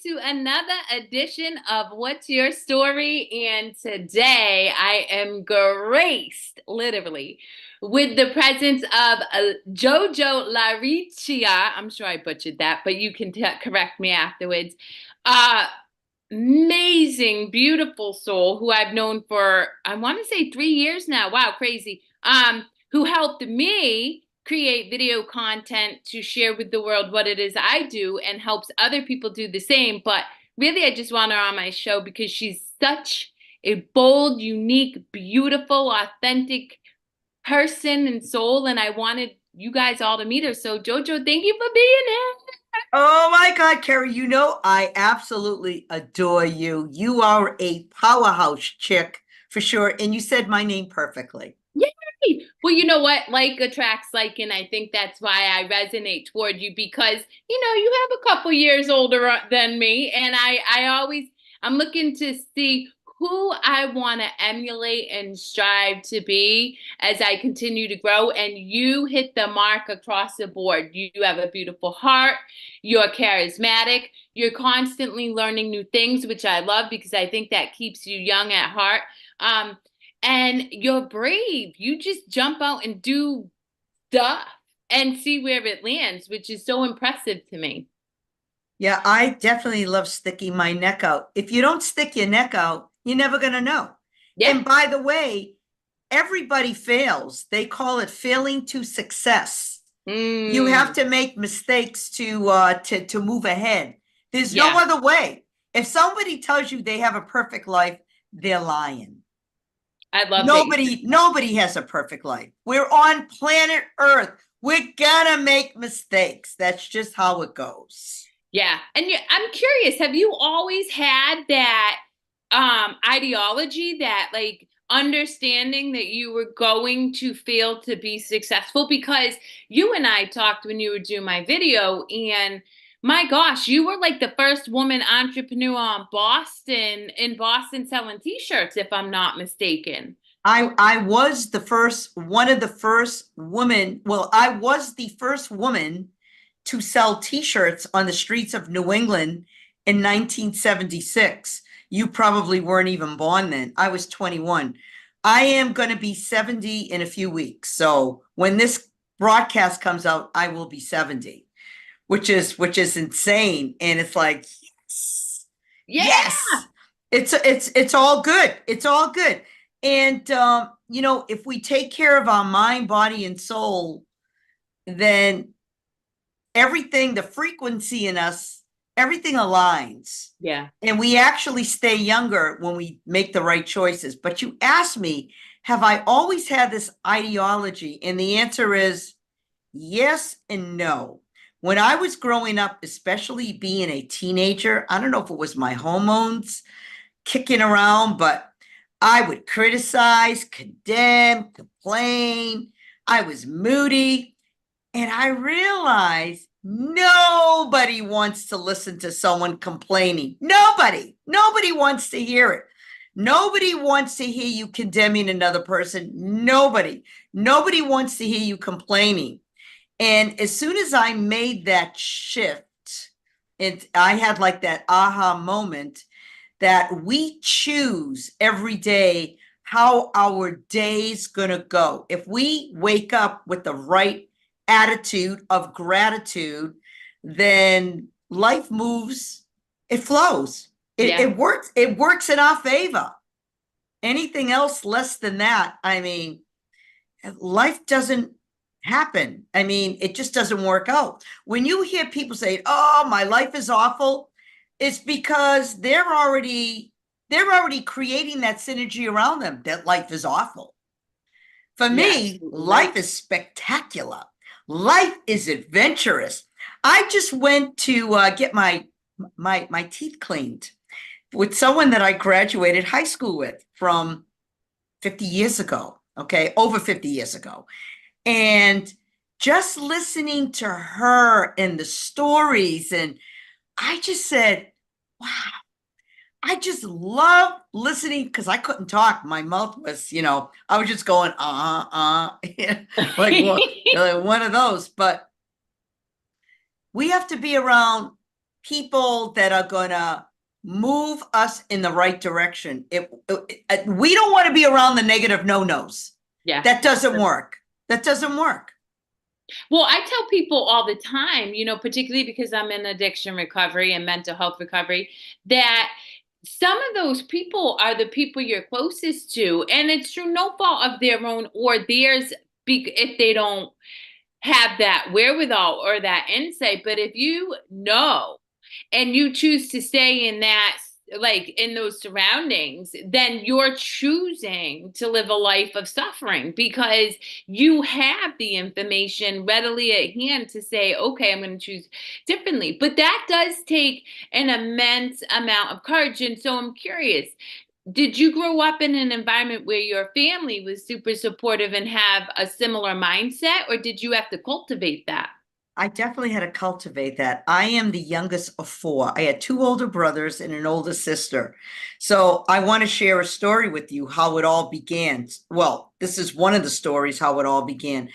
to another edition of What's Your Story? And today I am graced, literally, with the presence of JoJo LaRiccia. I'm sure I butchered that, but you can correct me afterwards. Uh, Amazing, beautiful soul who I've known for, I want to say 3 years now. Wow, crazy. Who helped me create video content to share with the world what it is I do and helps other people do the same. But really, I just want her on my show because she's such a bold, unique, beautiful, authentic person and soul. And I wanted you guys all to meet her. So, JoJo, thank you for being here. Oh my God, Kerri, I absolutely adore you. You are a powerhouse chick for sure. And you said my name perfectly. Yay! Well, you know what? Like attracts like, and I think that's why I resonate toward you because you have a couple years older than me, and I'm looking to see who I want to emulate and strive to be as I continue to grow. And you hit the mark across the board. You have a beautiful heart. You're charismatic. You're constantly learning new things, which I love because I think that keeps you young at heart. Um, and you're brave. You just jump out and do stuff and see where it lands, which is so impressive to me. Yeah, I definitely love sticking my neck out. If you don't stick your neck out, you're never going to know. Yeah. And by the way, everybody fails. They call it failing to success. You have Mm, to make mistakes to move ahead. There's no yeah. other way. If somebody tells you they have a perfect life, they're lying. I love that you said that. Nobody has a perfect life. We're on planet Earth. We're gonna make mistakes. That's just how it goes. Yeah. And I'm curious, have you always had that ideology, that like understanding that you were going to fail to be successful? Because you and I talked when you were doing my video, and my gosh, you were like the first woman entrepreneur in Boston selling t-shirts, if I'm not mistaken. I was the first one of the first women. Well, I was the first woman to sell T-shirts on the streets of New England in 1976. You probably weren't even born then. I was 21. I am going to be 70 in a few weeks. So when this broadcast comes out, I will be 70, which is insane. And it's like, yes, Yeah. yes, it's all good. It's all good. And if we take care of our mind, body, and soul, then everything, the frequency in us, everything aligns. Yeah. And we actually stay younger when we make the right choices. But you asked me, have I always had this ideology? And the answer is yes and no. When I was growing up, especially being a teenager, I don't know if it was my hormones kicking around, but I would criticize, condemn, complain. I was moody. And I realized nobody wants to listen to someone complaining. Nobody wants to hear it. Nobody wants to hear you condemning another person. Nobody wants to hear you complaining. And as soon as I made that shift, I had like that aha moment that we choose every day how our day's gonna go. If we wake up with the right attitude of gratitude, then life moves, it flows. It, Yeah. it works, it works in our favor. Anything else less than that, I mean, life doesn't happen. I mean, it just doesn't work out. When you hear people say, "Oh, my life is awful," it's because they're already creating that synergy around them that life is awful. For You're me, absolutely right. life is spectacular. Life is adventurous. I just went to get my teeth cleaned with someone that I graduated high school with from 50 years ago. Okay, over 50 years ago. And just listening to her and the stories, and I just said, wow, I just love listening because I couldn't talk. My mouth was, I was just going, like, like one of those. But we have to be around people that are gonna move us in the right direction. We don't want to be around the negative no-nos. Yeah. That doesn't work. That doesn't work. Well, I tell people all the time, particularly because I'm in addiction recovery and mental health recovery, that some of those people are the people you're closest to. And it's through no fault of their own or theirs if they don't have that wherewithal or that insight. But if you know and you choose to stay in that, like in those surroundings, then you're choosing to live a life of suffering because you have the information readily at hand to say, okay, I'm going to choose differently. But that does take an immense amount of courage. And so I'm curious, did you grow up in an environment where your family was super supportive and have a similar mindset, or did you have to cultivate that? I definitely had to cultivate that. I am the youngest of four. I had two older brothers and an older sister. So I want to share a story with you how it all began. Well, this is one of the stories how it all began.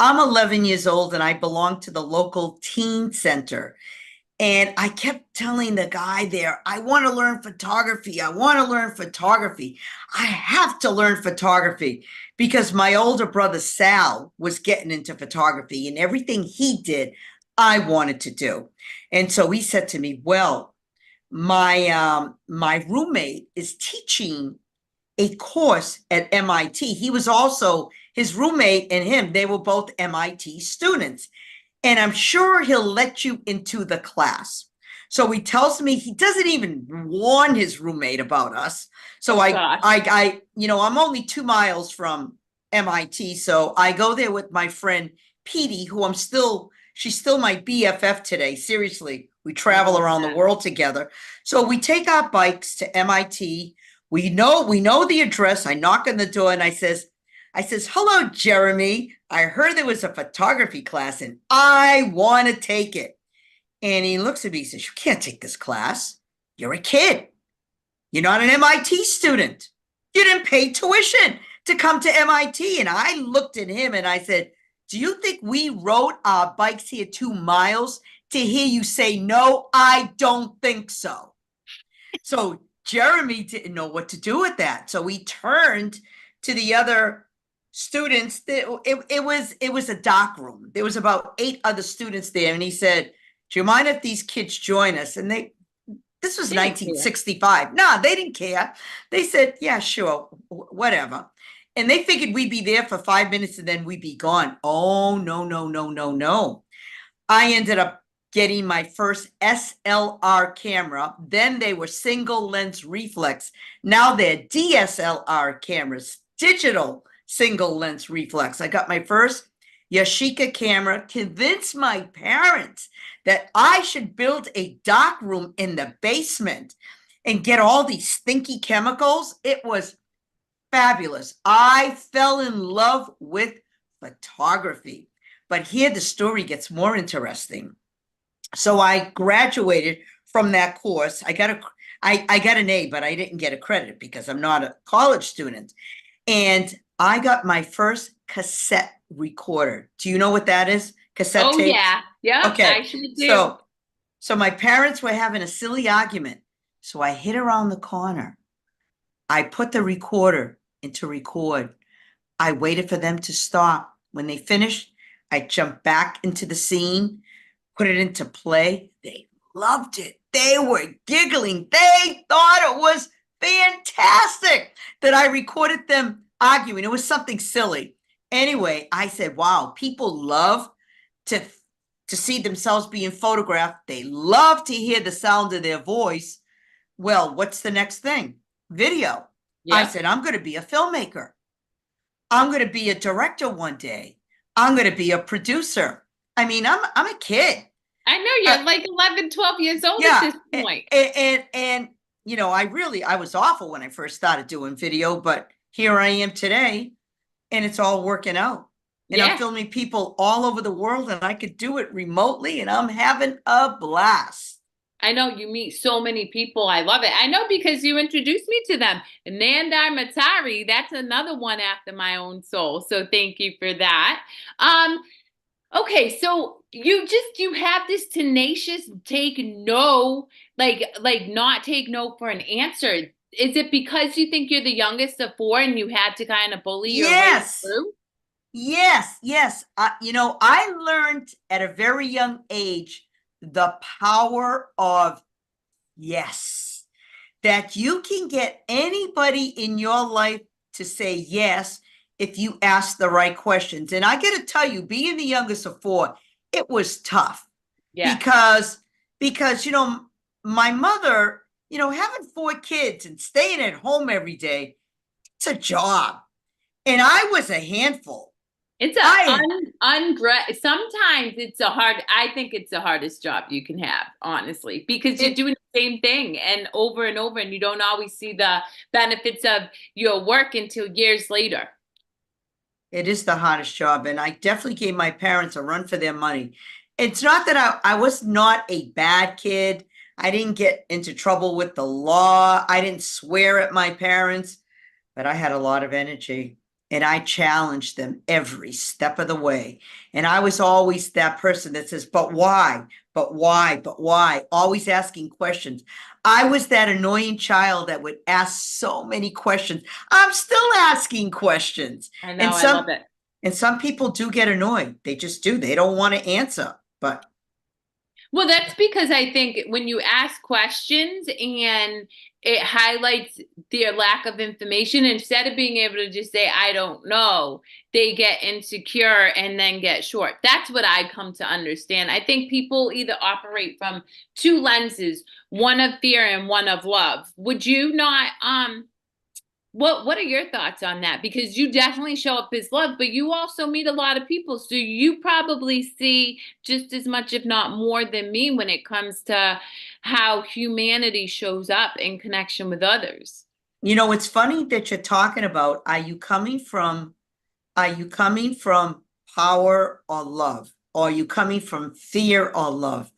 I'm 11 years old and I belong to the local teen center. And I kept telling the guy there, I want to learn photography. I want to learn photography. I have to learn photography because my older brother Sal was getting into photography and everything he did, I wanted to do. And so he said to me, well, my roommate is teaching a course at MIT. He was also his roommate and him, they were both MIT students. And I'm sure he'll let you into the class. So he tells me he doesn't even warn his roommate about us. So Oh gosh. I'm only 2 miles from MIT. So I go there with my friend Petey, who she's still my BFF today. Seriously, we I travel love around the that. world together. So we take our bikes to MIT. We know the address. I knock on the door and I says, hello, Jeremy. I heard there was a photography class and I want to take it. And he looks at me and says, you can't take this class. You're a kid. You're not an MIT student. You didn't pay tuition to come to MIT. And I looked at him and I said, do you think we rode our bikes here 2 miles to hear you say no? I don't think so. So Jeremy didn't know what to do with that. So he turned to the other students. It was a doc room. There was about 8 other students there. And he said, do you mind if these kids join us? And this was They didn't care. 1965. No, they didn't care. They said, yeah, sure, whatever. And they figured we'd be there for 5 minutes and then we'd be gone. Oh, no, no, no, no, no. I ended up getting my first SLR camera. Then they were single lens reflex. Now they're DSLR cameras, digital single lens reflex. I got my first Yashica camera, convinced my parents that I should build a dock room in the basement and get all these stinky chemicals. It was fabulous. I fell in love with photography. But here the story gets more interesting. So I graduated from that course. I got an A, but I didn't get a credit because I'm not a college student. And I got my first cassette recorder. Do you know what that is? Cassette Oh tapes? yeah. Yep, I Okay. sure do. So my parents were having a silly argument. So I hid around the corner. I put the recorder into record. I waited for them to stop. When they finished, I jumped back into the scene, put it into play. They loved it. They were giggling. They thought it was fantastic that I recorded them arguing. It was something silly. Anyway, I said, wow, people love to see themselves being photographed. They love to hear the sound of their voice. Well, what's the next thing? Video. I Yep. said, I'm going to be a filmmaker. I'm going to be a director one day. I'm going to be a producer. I mean, I'm a kid. I know you're like 11, 12 years old at Yeah. this point. And I was awful when I first started doing video, but here I am today and it's all working out. And I'm Yeah. filming people all over the world and I could do it remotely and I'm having a blast. I know you meet so many people. I love it. I know because you introduced me to them. Nandar Matari, that's another one after my own soul. So thank you for that. Okay, so you have this tenacious take no, like not take no for an answer. Is it because you think you're the youngest of four and you had to kind of bully your way Yes. through? Yes, yes. I learned at a very young age the power of yes, that you can get anybody in your life to say yes if you ask the right questions. And I got to tell you, being the youngest of four, it was tough Yeah. because my mother, having four kids and staying at home every day, it's a job. And I was a handful. It's a I sometimes it's a hard, I think it's the hardest job you can have, honestly, because you're it doing the same thing and over, and you don't always see the benefits of your work until years later. It is the hardest job, and I definitely gave my parents a run for their money. It's not that I was not a bad kid. I didn't get into trouble with the law. I didn't swear at my parents, but I had a lot of energy and I challenged them every step of the way. And I was always that person that says, but why? But why? But why? Always asking questions. I was that annoying child that would ask so many questions. I'm still asking questions. I know, And I love some it. and some people do get annoyed. They just do. They don't want to answer. But Well, that's because I think when you ask questions and it highlights their lack of information, instead of being able to just say, I don't know, they get insecure and then get short. That's what I come to understand. I think people either operate from two lenses, one of fear and one of love. Would you not, what are your thoughts on that? Because you definitely show up as love, but you also meet a lot of people. So you probably see just as much, if not more than me, when it comes to how humanity shows up in connection with others. it's funny that you're talking about, are you coming from power or love? Or are you coming from fear or love?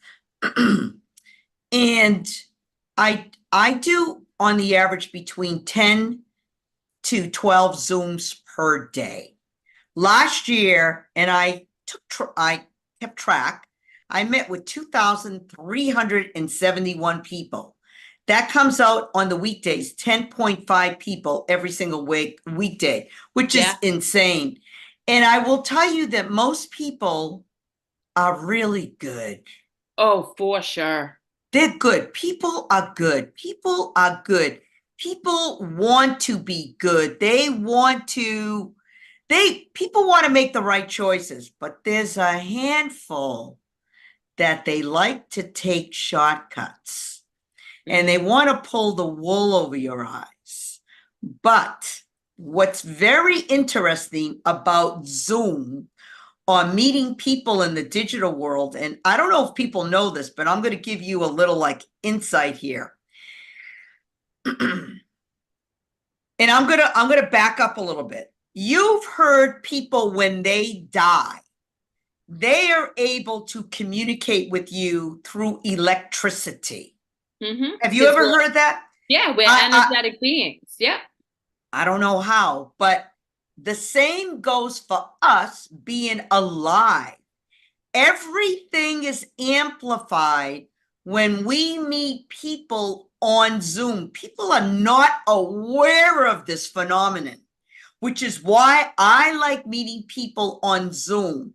And I do on the average between 10 to 12 Zooms per day. Last year, and I kept track, I met with 2,371 people. That comes out on the weekdays, 10.5 people every single weekday, which is Yeah. insane. And I will tell you that most people are really good. Oh, for sure. They're good. People are good. People are good. People want to be good. People want to make the right choices, but there's a handful that they like to take shortcuts and they want to pull the wool over your eyes. But what's very interesting about Zoom or meeting people in the digital world, and I don't know if people know this, but I'm going to give you a little insight here. And I'm going to back up a little bit. You've heard people when they die, they are able to communicate with you through electricity. Have you ever heard that? Yeah, we're energetic beings. Yeah. I don't know how, but the same goes for us being alive. Everything is amplified when we meet people on Zoom. People are not aware of this phenomenon, which is why I like meeting people on Zoom.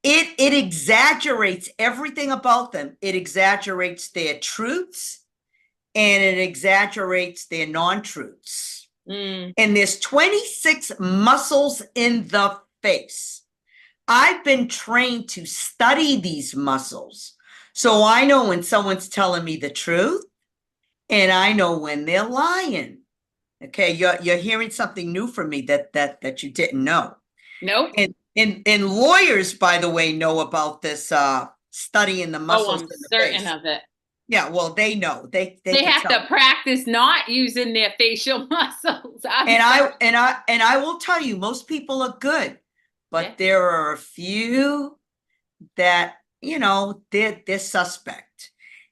It exaggerates everything about them. It exaggerates their truths and it exaggerates their non-truths. And there's 26 muscles in the face. I've been trained to study these muscles. So I know when someone's telling me the truth and I know when they're lying. Okay, you're hearing something new from me that you didn't know. Nope. And lawyers, by the way, know about this studying the muscles I'm in the certain face. of it. Yeah, well, they know. They They can have tell. to practice not using their facial muscles. And I will tell you, most people are good, but Yeah. there are a few that they're suspect.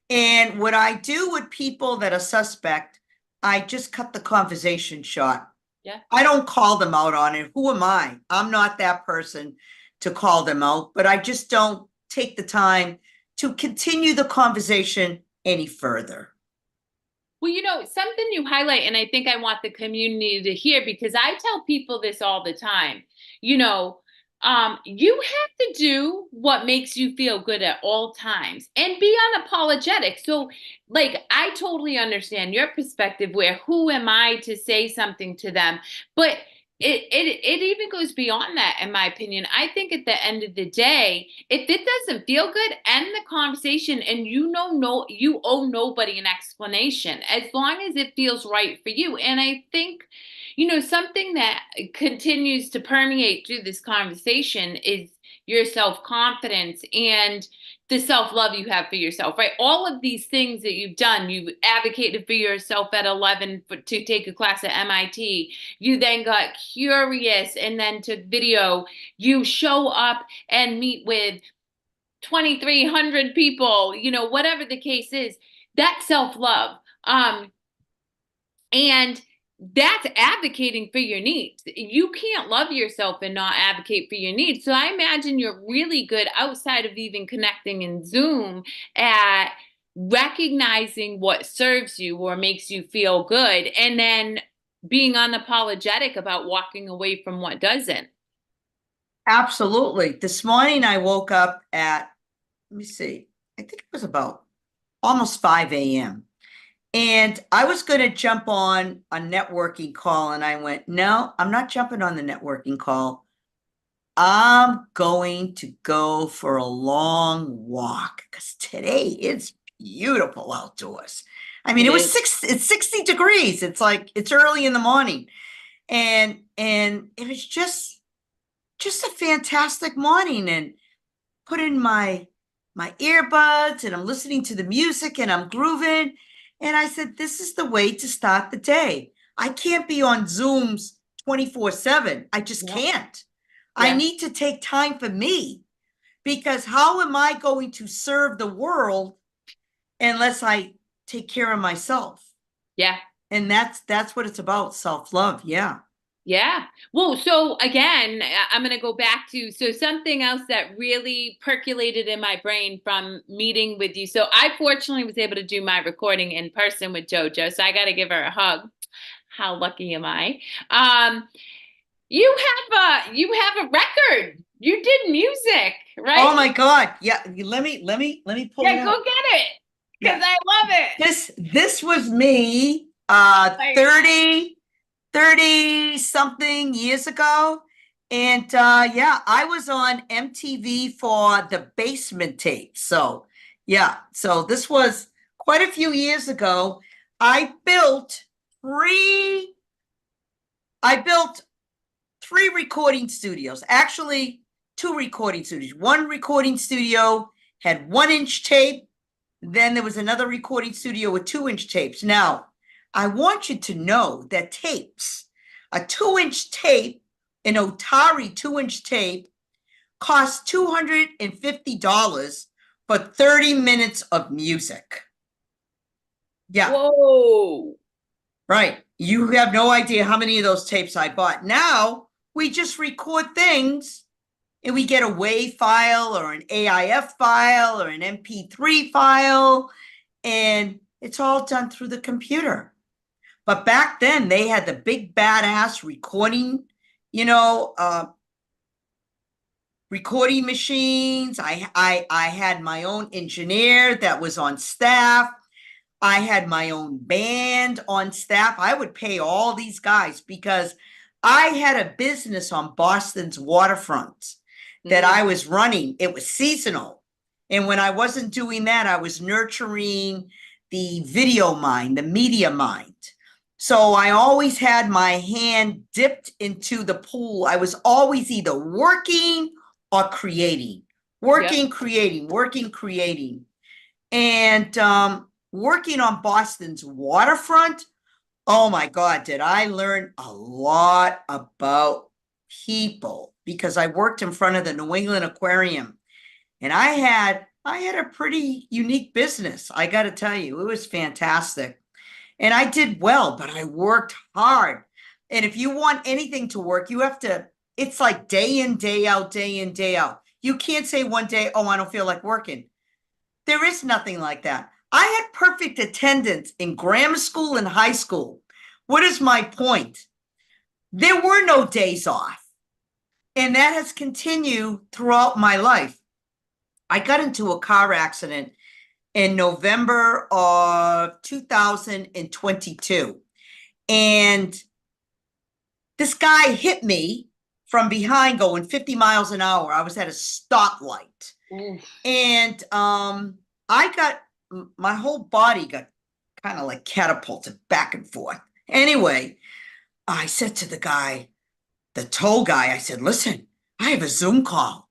And what I do with people that are suspect, I just cut the conversation short. Yeah. I don't call them out on it. Who am I? I'm not that person to call them out, but I just don't take the time to continue the conversation any further. Well, something you highlight, and I think I want the community to hear, because I tell people this all the time. You have to do what makes you feel good at all times and be unapologetic. So, like, I totally understand your perspective where who am I to say something to them? But it even goes beyond that, in my opinion. I think at the end of the day, if it doesn't feel good, end the conversation, and you owe nobody an explanation as long as it feels right for you. And I think, something that continues to permeate through this conversation is your self-confidence and the self-love you have for yourself, right? All of these things that you've done, you advocated for yourself at 11 to take a class at MIT. You then got curious and then took video. You show up and meet with 2,300 people, whatever the case is. That's self-love. And that's advocating for your needs. You can't love yourself and not advocate for your needs. So I imagine you're really good outside of even connecting in Zoom at recognizing what serves you or makes you feel good, and then being unapologetic about walking away from what doesn't. Absolutely. This morning I woke up at, let me see, I think it was about almost 5 a.m. And I was going to jump on a networking call, and I went, no, I'm not jumping on the networking call. I'm going to go for a long walk because today it's beautiful outdoors. I mean, it's 60 degrees. It's like it's early in the morning. And it was just a fantastic morning, and put in my earbuds, and I'm listening to the music, and I'm grooving. And I said, this is the way to start the day. I can't be on Zooms 24/7. I just can't. Yeah. I need to take time for me, because how am I going to serve the world unless I take care of myself? Yeah. And that's what it's about, self-love. Yeah. Yeah. Well, so again, I'm going to go back to, so something else that really percolated in my brain from meeting with you. So I fortunately was able to do my recording in person with JoJo. So I got to give her a hug. How lucky am I? You have a record. You did music, right? Oh my God. Yeah. Let me pull it up. Go get it. Because I love it. This was me 30 something years ago. And I was on MTV for the Basement Tape. So so this was quite a few years ago. I built three recording studios, actually 2 recording studios. One recording studio had 1-inch tape. Then there was another recording studio with 2-inch tapes. Now, I want you to know that tapes, a 2-inch tape, an Otari 2-inch tape, costs $250 for 30 minutes of music. Yeah. Whoa. Right. You have no idea how many of those tapes I bought. Now, we just record things and we get a WAV file or an AIF file or an MP3 file, and it's all done through the computer. But back then, they had the big badass recording, recording machines. I had my own engineer that was on staff. I had my own band on staff. I would pay all these guys because I had a business on Boston's waterfront that I was running. It was seasonal. And when I wasn't doing that, I was nurturing the video mind, the media mind. So I always had my hand dipped into the pool. I was always either working or creating, creating. And working on Boston's waterfront, oh my God, did I learn a lot about people, because I worked in front of the New England Aquarium, and I had a pretty unique business. I got to tell you, it was fantastic. And I did well, but I worked hard. And if you want anything to work, you have to, it's like day in, day out, day in, day out. You can't say one day, oh, I don't feel like working. There is nothing like that. I had perfect attendance in grammar school and high school. What is my point? There were no days off. And that has continued throughout my life. I got into a car accident in November of 2022. And this guy hit me from behind going 50 miles an hour. I was at a stoplight. And I got, my whole body got kind of like catapulted back and forth. Anyway, I said to the guy, the toll guy, I said, listen, I have a Zoom call.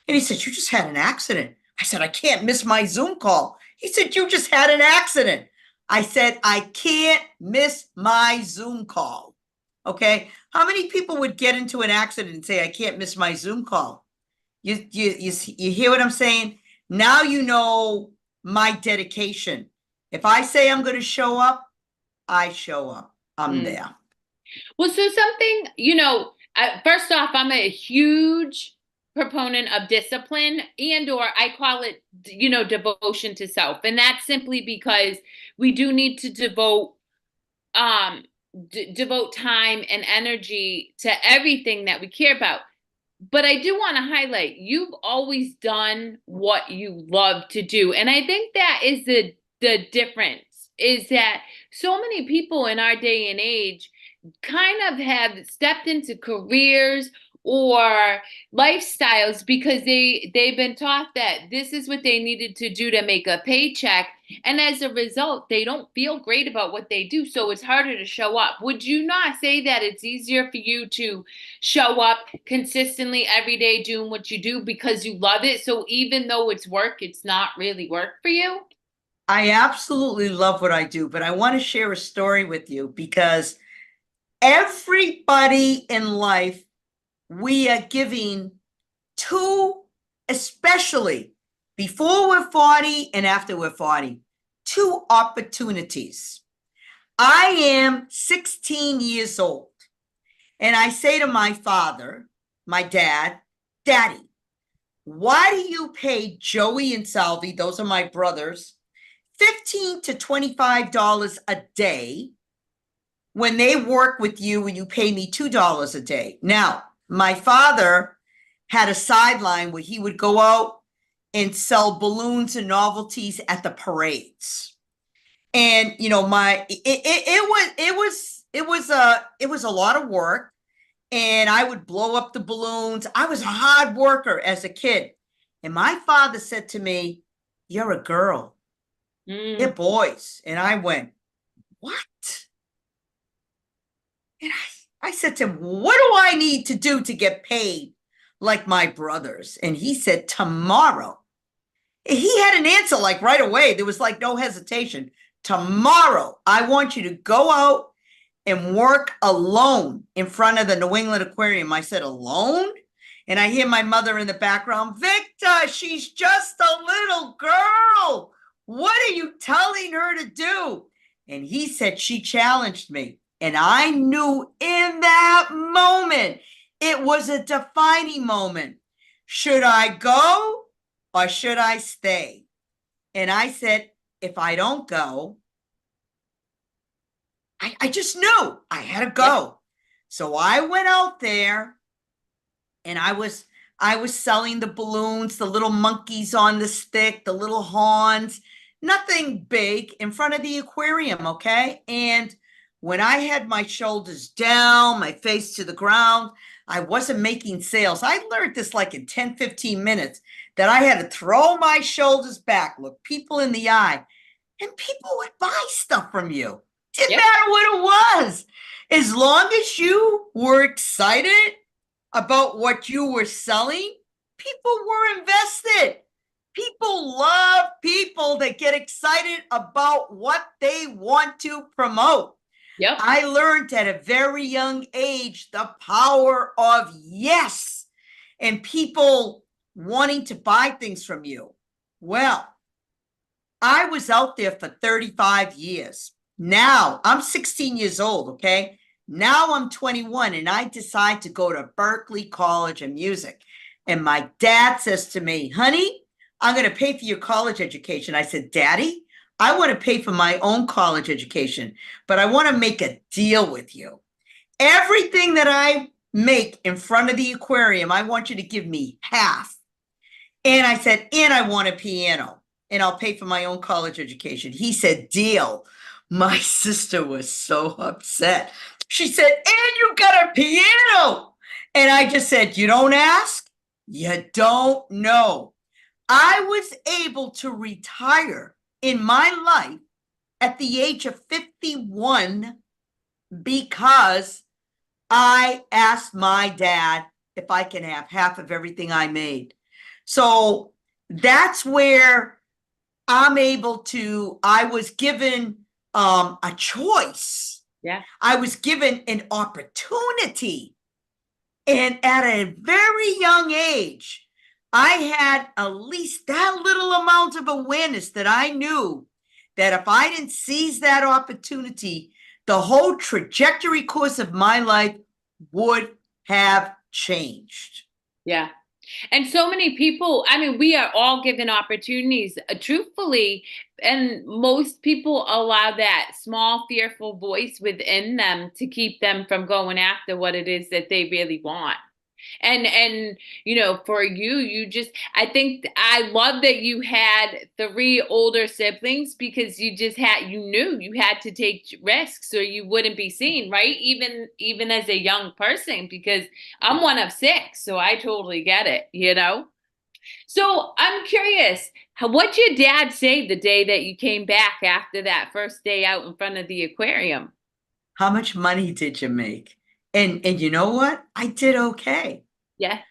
And he said, you just had an accident. I said, I can't miss my Zoom call. He said, you just had an accident. I said, I can't miss my Zoom call. Okay. How many people would get into an accident and say, I can't miss my Zoom call? You hear what I'm saying? Now you know my dedication. If I say I'm going to show up, I show up. I'm there. Well, so something, you know, first off, I'm a huge proponent of discipline, and or I call it, you know, devotion to self. And that's simply because we do need to devote time and energy to everything that we care about. But I do want to highlight, you've always done what you love to do. And I think that is the difference, is that so many people in our day and age kind of have stepped into careers or lifestyles because they've been taught that this is what they needed to do to make a paycheck, and as a result they don't feel great about what they do, so it's harder to show up. Would you not say that it's easier for you to show up consistently every day doing what you do because you love it, so even though it's work, it's not really work for you? I absolutely love what I do, but I want to share a story with you because everybody in life, we are giving two, especially before we're 40 and after we're 40, two opportunities. I am 16 years old, and I say to my father, my dad, Daddy, why do you pay Joey and Salvi, those are my brothers, $15 to $25 a day when they work with you and you pay me $2 a day? Now, my father had a sideline where he would go out and sell balloons and novelties at the parades. And you know, it was a lot of work, and I would blow up the balloons. I was a hard worker as a kid. And my father said to me, you're a girl. They're boys. And I went, what? And I said to him, what do I need to do to get paid like my brothers? And he said, tomorrow. He had an answer like right away. There was like no hesitation. Tomorrow, I want you to go out and work alone in front of the New England Aquarium. I said, alone? And I hear my mother in the background, Victor, she's just a little girl. What are you telling her to do? And he said, she challenged me. And I knew in that moment, it was a defining moment. Should I go or should I stay? And I said, if I don't go, I just knew I had to go. Yep. So I went out there and I was selling the balloons, the little monkeys on the stick, the little horns, nothing big, in front of the aquarium, okay? And when I had my shoulders down, my face to the ground, I wasn't making sales. I learned this like in 10, 15 minutes, that I had to throw my shoulders back, look people in the eye, and people would buy stuff from you. Didn't matter what it was. As long as you were excited about what you were selling, people were invested. People love people that get excited about what they want to promote. Yep. I learned at a very young age the power of yes, and people wanting to buy things from you. Well, I was out there for 35 years. Now I'm 16 years old, okay? Now I'm 21 and I decide to go to Berklee College of Music. And my dad says to me, honey, I'm going to pay for your college education. I said, Daddy, I want to pay for my own college education, but I want to make a deal with you. Everything that I make in front of the aquarium, I want you to give me half. And I said, and I want a piano, and I'll pay for my own college education. He said, deal. My sister was so upset. She said, and you got a piano. And I just said, you don't ask, you don't know. I was able to retire in my life at the age of 51 because I asked my dad if I can have half of everything I made. So that's where I'm able to, I was given a choice. Yeah. I was given an opportunity. And at a very young age, I had at least that little amount of awareness that I knew that if I didn't seize that opportunity, the whole trajectory course of my life would have changed. Yeah. And so many people, I mean, we are all given opportunities, truthfully, and most people allow that small, fearful voice within them to keep them from going after what it is that they really want. And you know, for you just, I think I love that you had 3 older siblings because you just had, you knew you had to take risks or you wouldn't be seen, right? Even as a young person, because I'm one of 6, so I totally get it, you know? So I'm curious, what'd your dad say the day that you came back after that first day out in front of the aquarium? How much money did you make? And you know what? I did okay. Yeah.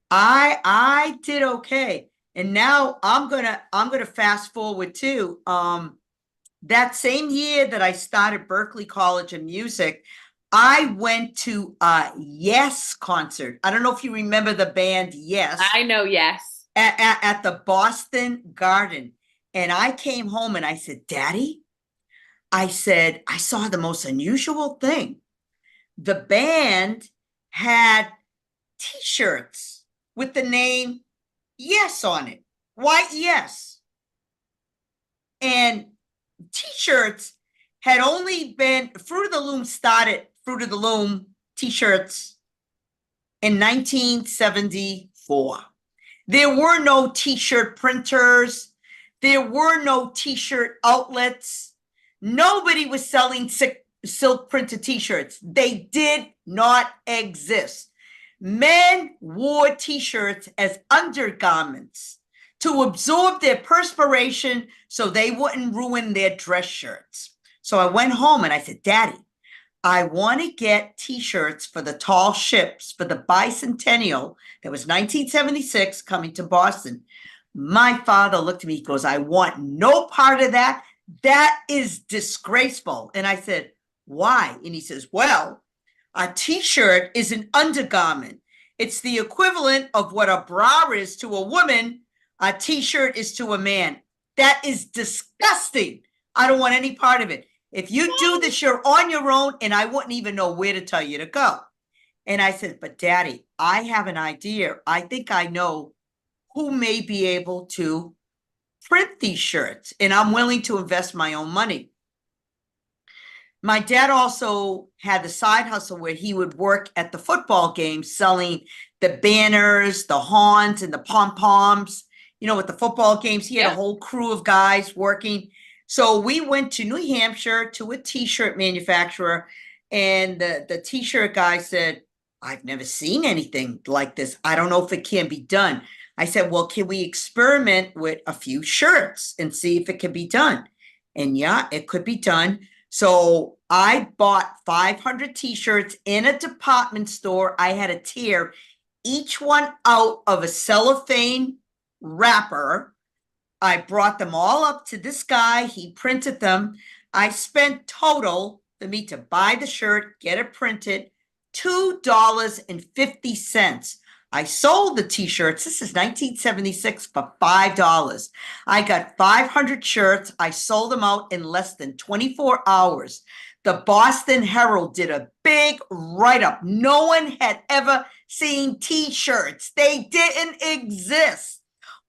I did okay. And now I'm gonna fast forward too. That same year that I started Berklee College of Music, I went to a Yes concert. I don't know if you remember the band Yes I know, yes. at the Boston Garden. And I came home and I said, Daddy, I said, I saw the most unusual thing. The band had t-shirts with the name Yes on it, white Yes. And t-shirts had only been, Fruit of the Loom started Fruit of the Loom t-shirts in 1974. There were no t-shirt printers. There were no t-shirt outlets. Nobody was selling silk printed t-shirts. They did not exist. Men wore t-shirts as undergarments to absorb their perspiration so they wouldn't ruin their dress shirts. So I went home and I said, Daddy, I want to get t-shirts for the tall ships for the bicentennial. That was 1976 coming to Boston. My father looked at me, he goes, I want no part of that. That is disgraceful. And I said, why? And he says, well, a t-shirt is an undergarment. It's the equivalent of what a bra is to a woman, a t-shirt is to a man. That is disgusting. I don't want any part of it. If you do this, you're on your own, and I wouldn't even know where to tell you to go. And I said, but Daddy, I have an idea. I think I know who may be able to print these shirts, and I'm willing to invest my own money. My dad also had the side hustle where he would work at the football games selling the banners, the horns, and the pom-poms. You know, with the football games, he had a whole crew of guys working. So we went to New Hampshire to a t-shirt manufacturer, and the t-shirt guy said, I've never seen anything like this. I don't know if it can be done. I said, well, can we experiment with a few shirts and see if it can be done? And yeah, it could be done. So I bought 500 t-shirts in a department store. I had to tear each one out of a cellophane wrapper. I brought them all up to this guy. He printed them. I spent total for me to buy the shirt, get it printed, $2.50. I sold the t-shirts. This is 1976 for $5. I got 500 shirts. I sold them out in less than 24 hours. the Boston Herald did a big write-up. No one had ever seen t-shirts. They didn't exist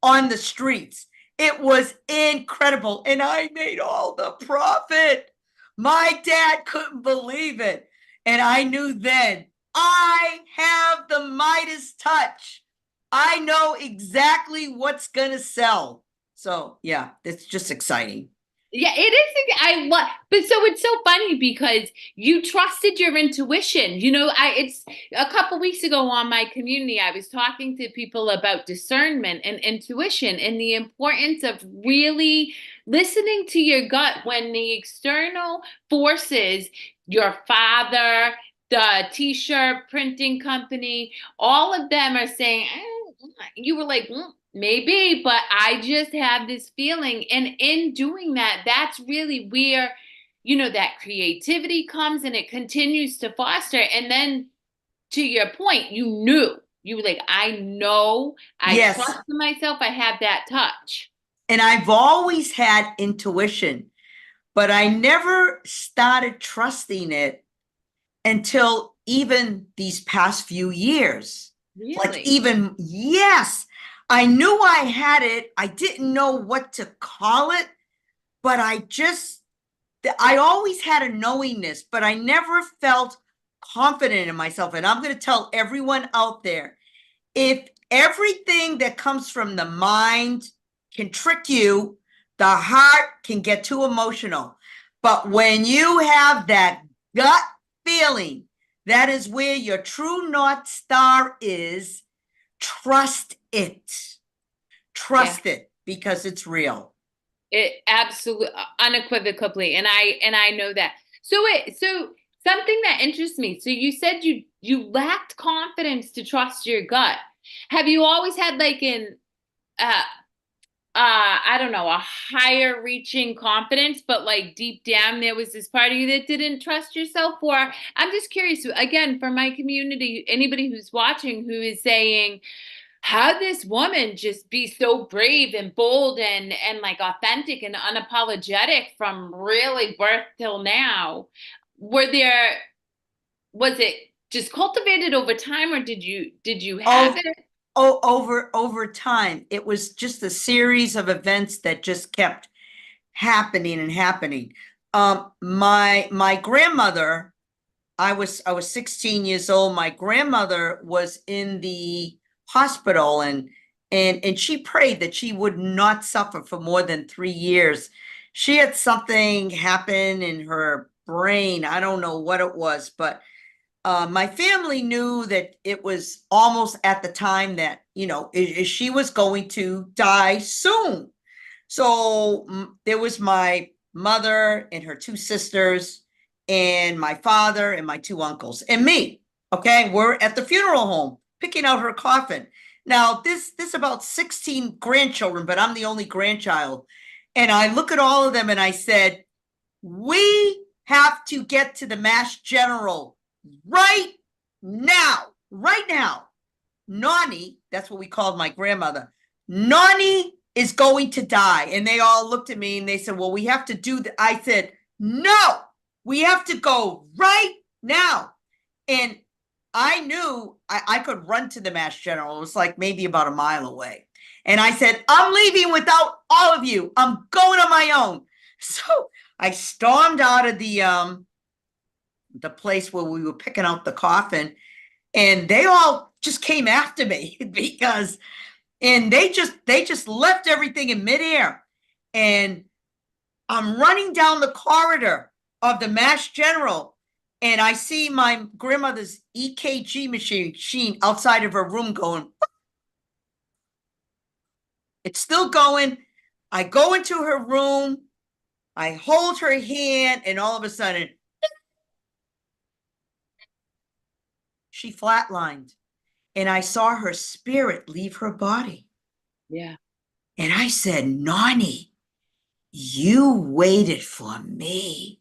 on the streets. It was incredible. And I made all the profit. My dad couldn't believe it. And I knew then, I have the Midas touch. I know exactly what's going to sell. So yeah, it's just exciting. Yeah, it is. I love, but so it's so funny because you trusted your intuition. It's a couple weeks ago on my community, I was talking to people about discernment and intuition and the importance of really listening to your gut when the external forces, your father, the t-shirt printing company, all of them are saying, you were like, maybe, but I just have this feeling. And in doing that, that's really where, that creativity comes and it continues to foster. And then to your point, you were like, I know, I Yes. trust in myself, I have that touch. And I've always had intuition, but I never started trusting it until even these past few years. Like, Really? even, yes, I knew I had it. I didn't know what to call it, but I always had a knowingness, but I never felt confident in myself. And I'm going to tell everyone out there, if everything that comes from the mind can trick you, the heart can get too emotional. But when you have that gut feeling, that is where your true North Star is. Trust it. Yeah. Trust it because it's real. It absolutely unequivocally. And I know that. So something that interests me. So you said you lacked confidence to trust your gut. Have you always had like an uh I don't know, a higher reaching confidence, but like deep down there was this part of you that didn't trust yourself? Or I'm just curious, again, for my community, anybody who's watching who is saying, how this woman just be so brave and bold and like authentic and unapologetic from really birth till now? Were there Was it just cultivated over time, or did you have Oh, it? over time, it was just a series of events that just kept happening and happening. My grandmother, I was 16 years old. My grandmother was in the hospital, and she prayed that she would not suffer for more than 3 years. She had something happen in her brain. I don't know what it was, but my family knew that it was almost at the time that, she was going to die soon. So there was my mother and her two sisters, and my father and my two uncles, and me. Okay, we're at the funeral home picking out her coffin. Now, this about 16 grandchildren, but I'm the only grandchild. And I look at all of them and I said, we have to get to the Mass General right now. Right now. Nani, that's what we called my grandmother. Nani is going to die. And they all looked at me and they said, well, we have to do that. I said, no, we have to go right now. And I knew I could run to the Mass General. It was like maybe about a mile away. And I said, I'm leaving without all of you. I'm going on my own. So I stormed out of the place where we were picking out the coffin, and they all just came after me because, and they just left everything in midair. And I'm running down the corridor of the Mass General, and I see my grandmother's EKG machine outside of her room going. It's still going. I go into her room, I hold her hand, and all of a sudden, she flatlined, and I saw her spirit leave her body. Yeah. And I said, Nani, you waited for me.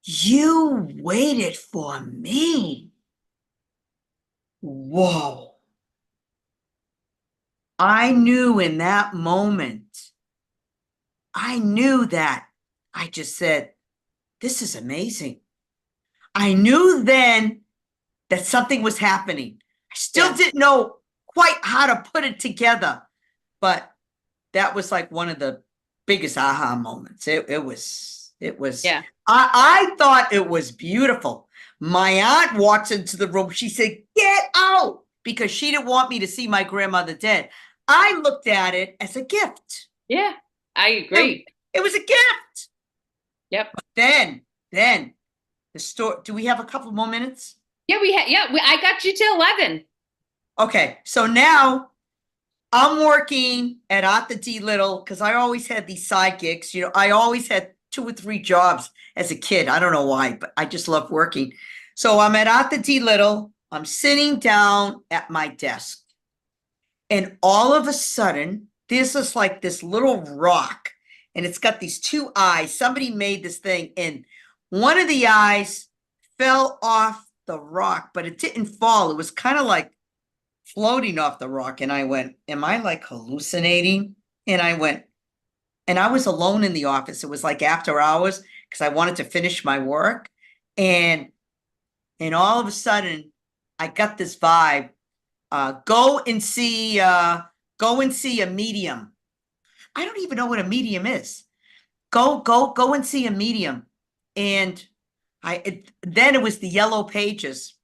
You waited for me. Whoa. I knew in that moment, I knew that I just said, this is amazing. I knew then that something was happening. I still didn't know quite how to put it together, but that was like one of the biggest aha moments. It was, Yeah. I thought it was beautiful. My aunt walks into the room. She said, "Get out," because she didn't want me to see my grandmother dead. I looked at it as a gift. Yeah. I It, agree. it was a gift. Yep. Then the story. Do we have a couple more minutes? Yeah, I got you till 11. Okay, so now I'm working at Arthur D. Little because I always had these side gigs. I always had 2 or 3 jobs as a kid. I don't know why, but I just love working. So I'm at Arthur D. Little. I'm sitting down at my desk. And all of a sudden, there's this little rock, and it's got these 2 eyes. Somebody made this thing, and one of the eyes fell off the rock, but it didn't fall. It was kind of like floating off the rock. And I went, am I like hallucinating? And I was alone in the office. It was like after hours because I wanted to finish my work. And all of a sudden I got this vibe. Go and see a medium. I don't even know what a medium is. Go and see a medium. And then it was the yellow pages.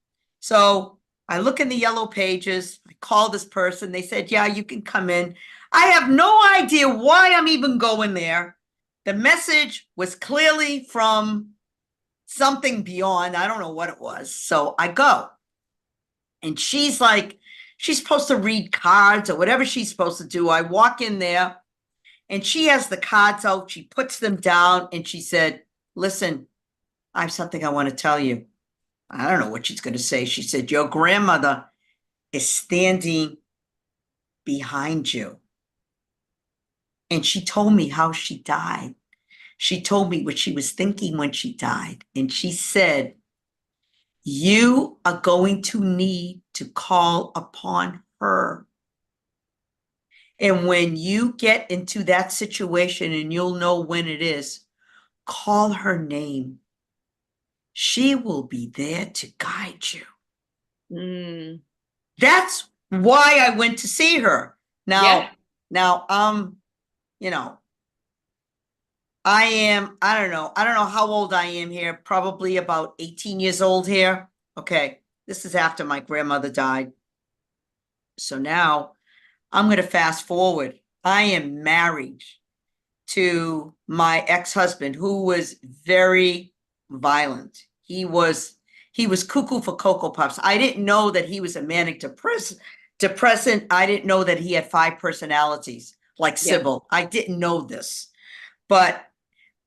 So I look in the yellow pages. I call this person. They said, "Yeah, you can come in." I have no idea why I'm even going there. The message was clearly from something beyond. I don't know what it was. So I go. And she's supposed to read cards or whatever she's supposed to do. I walk in there and she has the cards out. She puts them down and she said, "Listen, I have something I want to tell you." I don't know what she's going to say. She said, "Your grandmother is standing behind you." And she told me how she died. She told me what she was thinking when she died. And she said, "You are going to need to call upon her. And when you get into that situation, and you'll know when it is, call her name. She will be there to guide you." Mm. That's why I went to see her. Yeah. Now, you know, I don't know how old I am here, probably about 18 years old here. Okay, this is after my grandmother died. So now I'm going to fast forward. I am married to my ex-husband, who was very violent. He was cuckoo for Cocoa Puffs. I didn't know that he was a manic depressant. I didn't know that he had 5 personalities like Yeah. Sybil. I didn't know this. But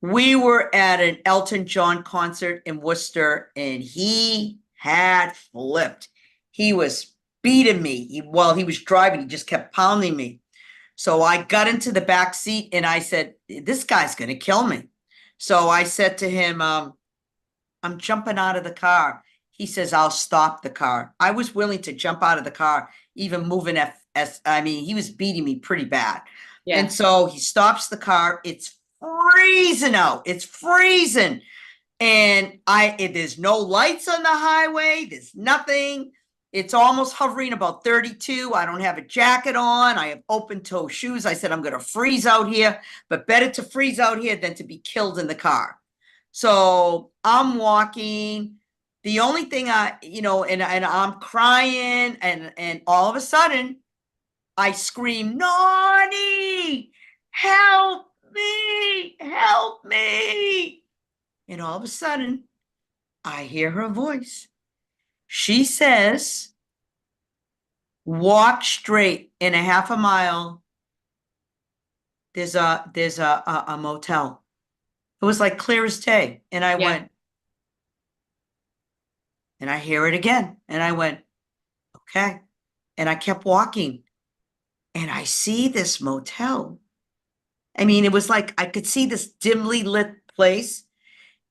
we were at an Elton John concert in Worcester, and he had flipped. He was beating me while he was driving. He just kept pounding me. So I got into the back seat and I said, "This guy's going to kill me." So I said to him, "I'm jumping out of the car." He says, "I'll stop the car." I was willing to jump out of the car, even moving I mean, he was beating me pretty bad. Yeah. And so he stops the car. It's freezing out. It's freezing. And there's no lights on the highway. There's nothing. It's almost hovering about 32. I don't have a jacket on. I have open toe shoes. I said, "I'm going to freeze out here, but better to freeze out here than to be killed in the car." So I'm walking. The only thing and I'm crying, and all of a sudden I scream, "Nani, help me, help me." And all of a sudden I hear her voice. She says, "Walk straight in a half a mile. There's a motel." It was like clear as day. And I went, and I hear it again. And I went, okay. And I kept walking. And I see this motel. I mean, it was like I could see this dimly lit place.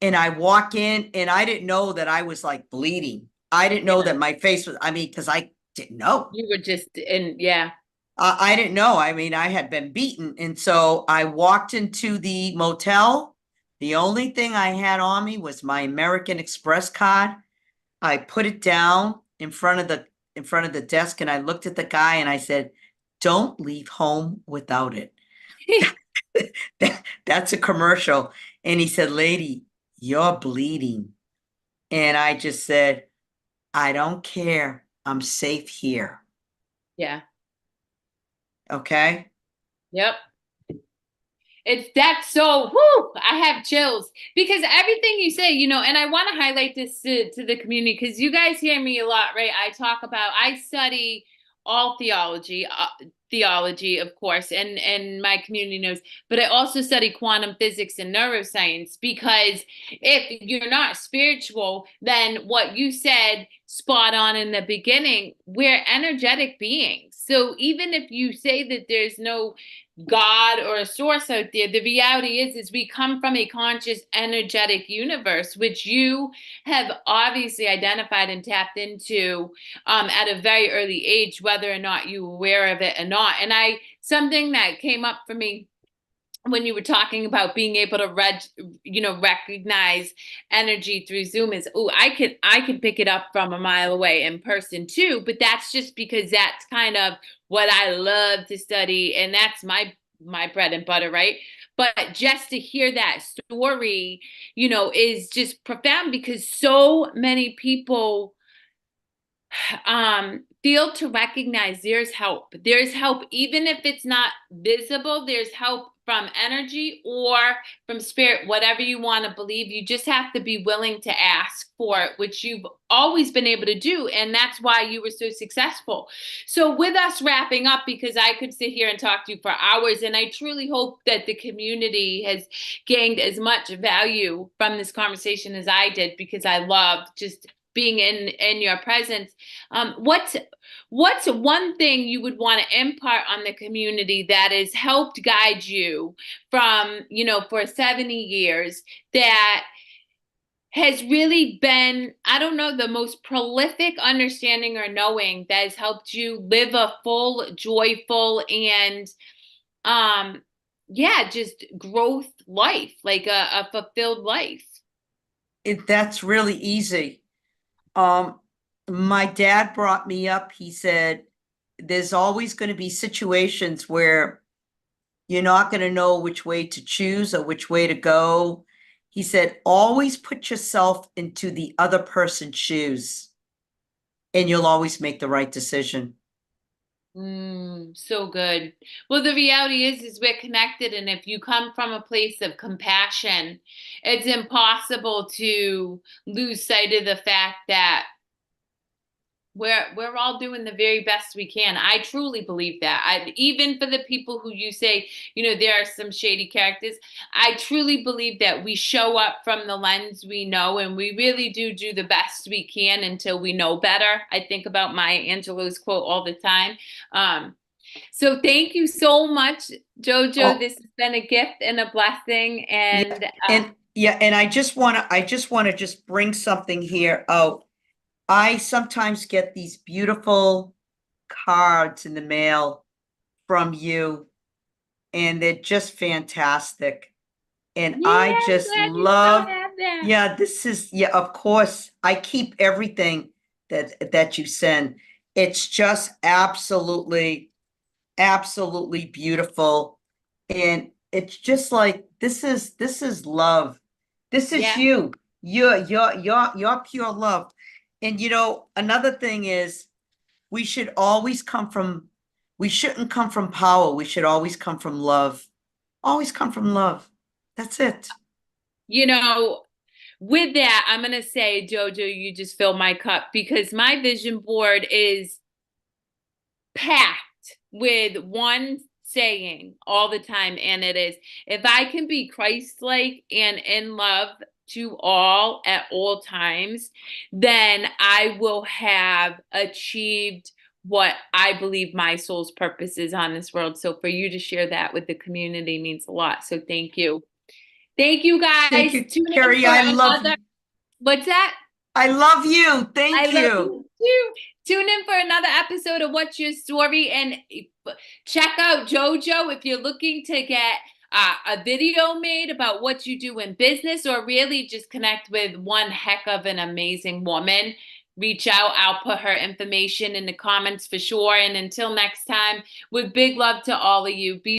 And I walk in, and I didn't know that I was like bleeding. I didn't know that my face was, because I didn't know. You were just in, yeah. I didn't know. I mean, I had been beaten. And so I walked into the motel. The only thing I had on me was my American Express card. I put it down in front of the desk and I looked at the guy and I said, "Don't leave home without it." That's a commercial. And he said, "Lady, you're bleeding." And I just said, "I don't care. I'm safe here." Yeah. Okay. Yep. That's so, whoo, I have chills because everything you say, and I want to highlight this to the community because you guys hear me a lot, right? I study all theology, of course, and my community knows, but I also study quantum physics and neuroscience because if you're not spiritual, then what you said spot on in the beginning, we're energetic beings. So even if you say that there's no God or a source out there, the reality is we come from a conscious energetic universe, which you have obviously identified and tapped into at a very early age, whether or not you were aware of it or not. And something that came up for me when you were talking about being able to recognize energy through Zoom is, oh, I could pick it up from a mile away in person too, but that's just because that's kind of what I love to study, and that's my bread and butter, right? But just to hear that story, is just profound because so many people feel to recognize there's help even if it's not visible. There's help from energy or from spirit, whatever you want to believe. You just have to be willing to ask for it, which you've always been able to do, and that's why you were so successful. So with us wrapping up, because I could sit here and talk to you for hours, and I truly hope that the community has gained as much value from this conversation as I did, because I love just being in your presence. What's one thing you would want to impart on the community that has helped guide you from, for 70 years, that has really been, I don't know, the most prolific understanding or knowing that has helped you live a full, joyful, and just growth life, like a fulfilled life? That's really easy. My dad brought me up. He said, "There's always going to be situations where you're not going to know which way to choose or which way to go." He said, "Always put yourself into the other person's shoes, and you'll always make the right decision." So good. Well, the reality is we're connected, and if you come from a place of compassion, it's impossible to lose sight of the fact that we're all doing the very best we can. I truly believe that. Even for the people who you say, there are some shady characters, I truly believe that we show up from the lens we know, and we really do the best we can until we know better. I think about Maya Angelou's quote all the time. So thank you so much, JoJo. Oh, This has been a gift and a blessing. yeah, And and I just want to just bring something here out. I sometimes get these beautiful cards in the mail from you, and they're just fantastic. And I yeah, I'm just glad you still love, have them. yeah, this is, yeah, of course, I keep everything that you send. It's just absolutely beautiful. And it's just like this is love. This is Yeah. you. You're pure love. And another thing is we should always come from we shouldn't come from power. We should always come from love. Always come from love. That's it. You know, with that, I'm going to say, JoJo, you just fill my cup because my vision board is packed with one saying all the time. And it is, if I can be Christ-like and in love to all at all times, then I will have achieved what I believe my soul's purpose is on this world. So for you to share that with the community means a lot. So thank you. Thank you Thank guys. you, Tune in Kerri. for another. What's that? I love you. I Thank love you. you too. Tune in for another episode of What's Your Story, and check out JoJo if you're looking to get a video made about what you do in business, or really just connect with one heck of an amazing woman, reach out. I'll put her information in the comments for sure. And until next time, with big love to all of you, be